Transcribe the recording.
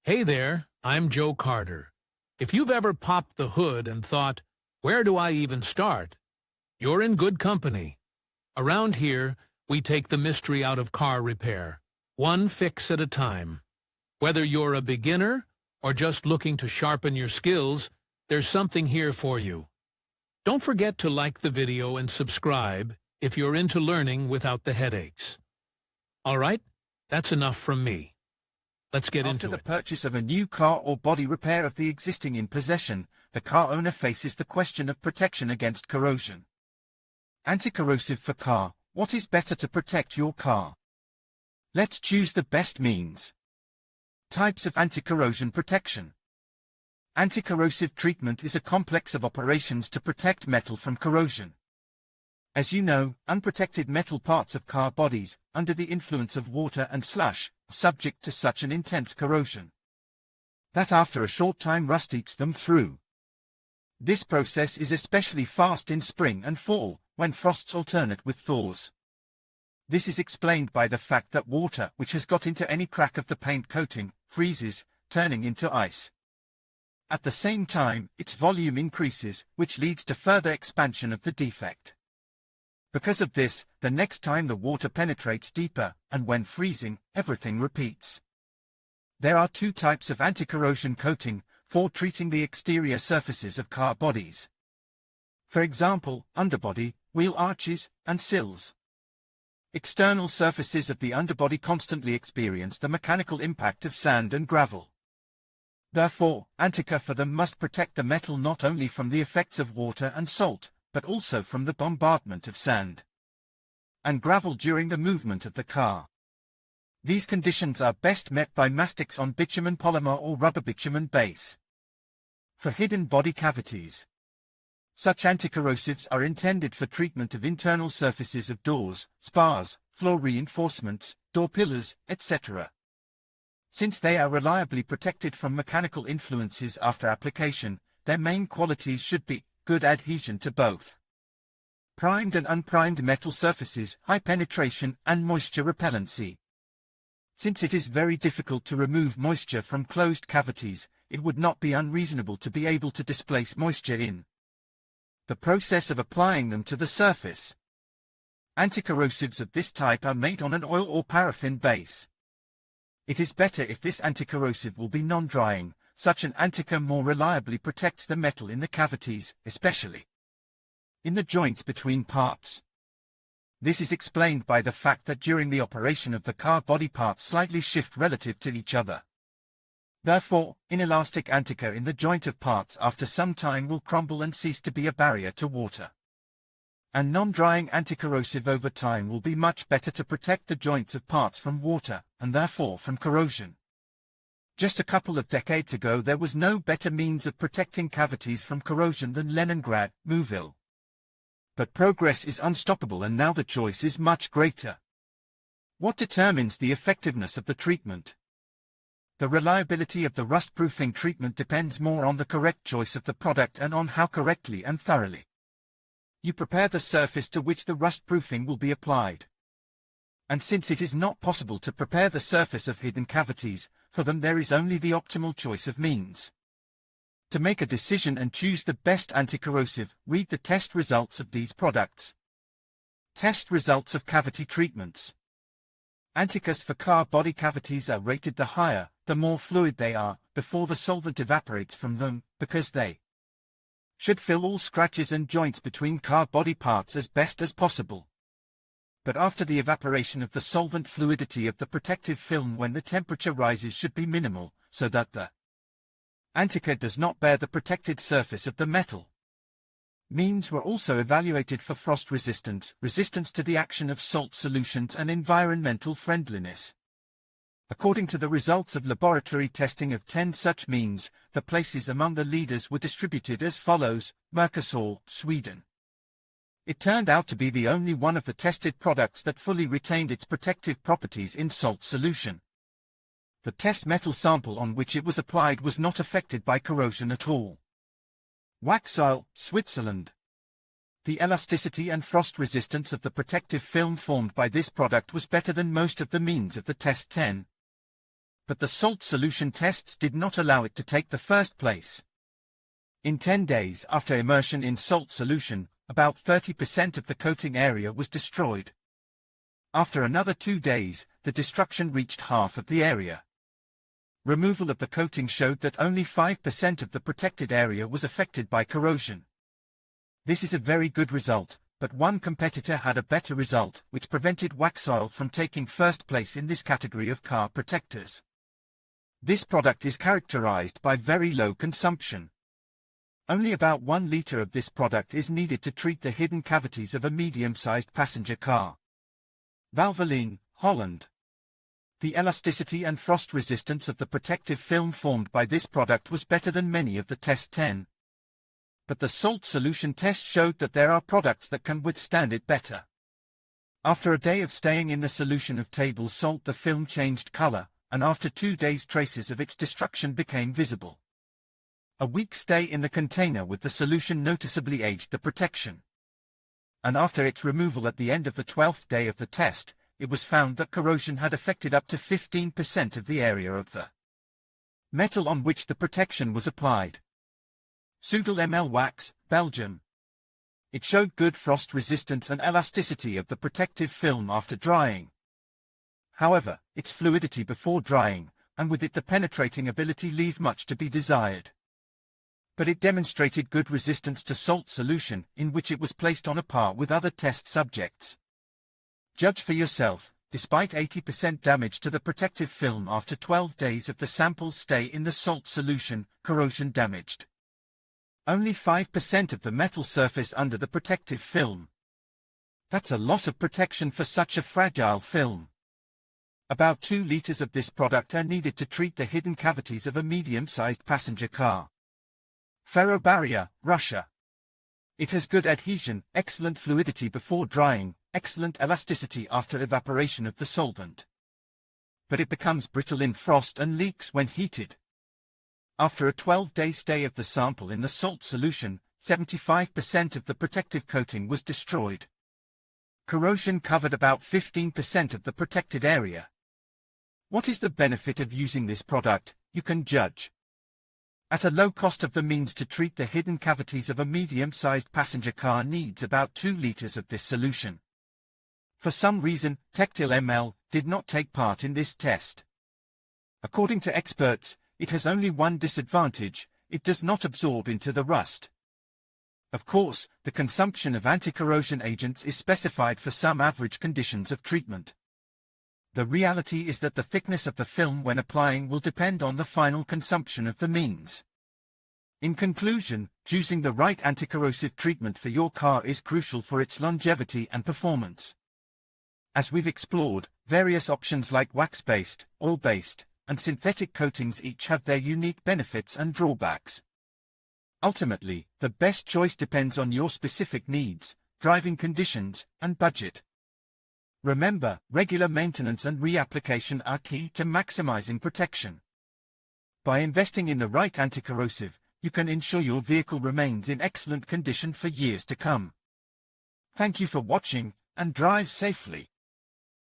Hey there, I'm Joe Carter. If you've ever popped the hood and thought, where do I even start? You're in good company. Around here, we take the mystery out of car repair, one fix at a time. Whether you're a beginner or just looking to sharpen your skills, there's something here for you. Don't forget to like the video and subscribe if you're into learning without the headaches. All right, that's enough from me. Let's get into it. After the purchase of a new car or body repair of the existing in possession, the car owner faces the question of protection against corrosion. Anticorrosive for car. What is better to protect your car? Let's choose the best means. Types of anti-corrosion protection. Anticorrosive treatment is a complex of operations to protect metal from corrosion. As you know, unprotected metal parts of car bodies, under the influence of water and slush, are subject to such an intense corrosion that after a short time rust eats them through. This process is especially fast in spring and fall, when frosts alternate with thaws. This is explained by the fact that water which has got into any crack of the paint coating freezes, turning into ice. At the same time, its volume increases, which leads to further expansion of the defect. Because of this, the next time the water penetrates deeper, and when freezing, everything repeats. There are two types of anti-corrosion coating for treating the exterior surfaces of car bodies. For example, underbody, wheel arches, and sills. External surfaces of the underbody constantly experience the mechanical impact of sand and gravel. Therefore, Antico for them must protect the metal not only from the effects of water and salt, but also from the bombardment of sand and gravel during the movement of the car. These conditions are best met by mastics on bitumen polymer or rubber bitumen base. For hidden body cavities, such anticorrosives are intended for treatment of internal surfaces of doors, spars, floor reinforcements, door pillars, etc. Since they are reliably protected from mechanical influences after application, their main qualities should be good adhesion to both primed and unprimed metal surfaces, high penetration, and moisture repellency. Since it is very difficult to remove moisture from closed cavities, it would not be unreasonable to be able to displace moisture in the process of applying them to the surface. Anticorrosives of this type are made on an oil or paraffin base. It is better if this anticorrosive will be non-drying. Such an Antico more reliably protects the metal in the cavities, especially in the joints between parts. This is explained by the fact that during the operation of the car body parts slightly shift relative to each other. Therefore, inelastic Antico in the joint of parts after some time will crumble and cease to be a barrier to water. And non-drying anticorrosive over time will be much better to protect the joints of parts from water, and therefore from corrosion. Just a couple of decades ago there was no better means of protecting cavities from corrosion than Leningrad, Mouville. But progress is unstoppable and now the choice is much greater. What determines the effectiveness of the treatment? The reliability of the rust-proofing treatment depends more on the correct choice of the product and on how correctly and thoroughly you prepare the surface to which the rust-proofing will be applied. And since it is not possible to prepare the surface of hidden cavities, for them there is only the optimal choice of means. To make a decision and choose the best anticorrosive, read the test results of these products. Test results of cavity treatments. Anticos for car body cavities are rated the higher, the more fluid they are, before the solvent evaporates from them, because they should fill all scratches and joints between car body parts as best as possible. But after the evaporation of the solvent, fluidity of the protective film when the temperature rises should be minimal, so that the Antico does not bear the protected surface of the metal. Means were also evaluated for frost resistance, resistance to the action of salt solutions, and environmental friendliness. According to the results of laboratory testing of 10 such means, the places among the leaders were distributed as follows: Mercosur, Sweden. It turned out to be the only one of the tested products that fully retained its protective properties in salt solution. The test metal sample on which it was applied was not affected by corrosion at all. Waxile, Switzerland. The elasticity and frost resistance of the protective film formed by this product was better than most of the means of the test 10. but the salt solution tests did not allow it to take the first place. In 10 days after immersion in salt solution, about 30% of the coating area was destroyed. After another 2 days, the destruction reached half of the area. Removal of the coating showed that only 5% of the protected area was affected by corrosion. This is a very good result, but one competitor had a better result, which prevented Waxoil from taking first place in this category of car protectors. This product is characterized by very low consumption. Only about 1 liter of this product is needed to treat the hidden cavities of a medium-sized passenger car. Valvoline, Holland. The elasticity and frost resistance of the protective film formed by this product was better than many of the test 10. But the salt solution test showed that there are products that can withstand it better. After a day of staying in the solution of table salt, the film changed color, and after 2 days traces of its destruction became visible. A week stay in the container with the solution noticeably aged the protection. And after its removal at the end of the 12th day of the test, it was found that corrosion had affected up to 15% of the area of the metal on which the protection was applied. Soudal ML Wax, Belgium. It showed good frost resistance and elasticity of the protective film after drying. However, its fluidity before drying, and with it the penetrating ability, leave much to be desired. But it demonstrated good resistance to salt solution, in which it was placed on a par with other test subjects. Judge for yourself. Despite 80% damage to the protective film after 12 days of the sample's stay in the salt solution, corrosion damaged only 5% of the metal surface under the protective film. That's a lot of protection for such a fragile film. About 2 liters of this product are needed to treat the hidden cavities of a medium-sized passenger car. Ferrobarrier, Russia. It has good adhesion, excellent fluidity before drying, excellent elasticity after evaporation of the solvent. But it becomes brittle in frost and leaks when heated. After a 12-day stay of the sample in the salt solution, 75% of the protective coating was destroyed. Corrosion covered about 15% of the protected area. What is the benefit of using this product? You can judge. At a low cost of the means to treat the hidden cavities of a medium-sized passenger car needs about 2 liters of this solution. For some reason, Tectil ML did not take part in this test. According to experts, it has only one disadvantage: it does not absorb into the rust. Of course, the consumption of anti-corrosion agents is specified for some average conditions of treatment. The reality is that the thickness of the film when applying will depend on the final consumption of the means. In conclusion, choosing the right anticorrosive treatment for your car is crucial for its longevity and performance. As we've explored, various options like wax-based, oil-based, and synthetic coatings each have their unique benefits and drawbacks. Ultimately, the best choice depends on your specific needs, driving conditions, and budget. Remember, regular maintenance and reapplication are key to maximizing protection. By investing in the right anticorrosive, you can ensure your vehicle remains in excellent condition for years to come. Thank you for watching, and drive safely.